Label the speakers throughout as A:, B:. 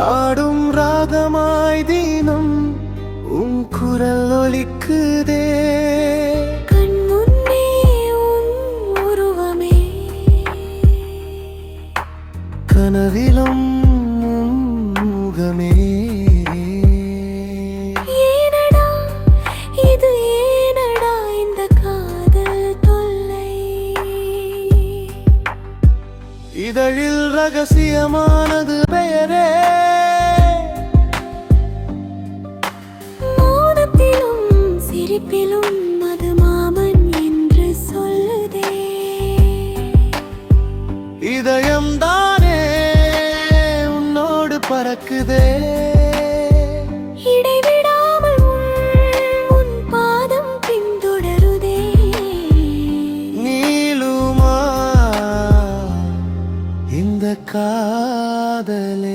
A: ஆடும் ராகமாய் தினம் உன் குரல் ஒலிக்குதே.
B: கண் முன்னே உன் உருவமே,
A: கனவிலும் உன் முகமே.
B: ஏனடா இது, ஏனடா இந்த காதல் தொல்லை?
A: இதழில் ரகசியமானது பெயரே,
B: சிரிப்பிலும் அது மாமன் என்று சொல்லுதே.
A: இதயம் தானே உன்னோடு பறக்குதே.
B: இடைவிடாமல் உன் பாதம் பின்தொடருதே.
A: நீளுமா இந்த காதலே?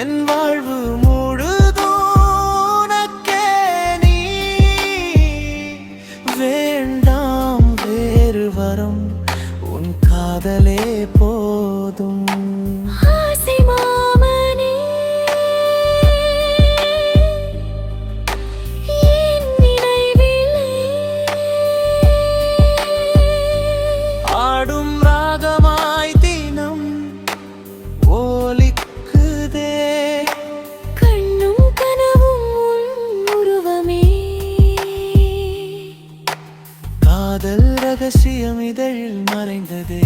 A: என் வாழ்வு முழுதுனக்கே நீ, வேண்டாம் வேறு வரும், உன் காதலே போதும்.
B: ஆசை மாமனே, என் நினைவிலே
A: ஆடும் ராகமாய் தினம் ஒலிக்குதே.
B: கண்ணும் கனவும் உன் உருவமே,
A: காதல் ரகசியம் இதழில் மறைந்ததே.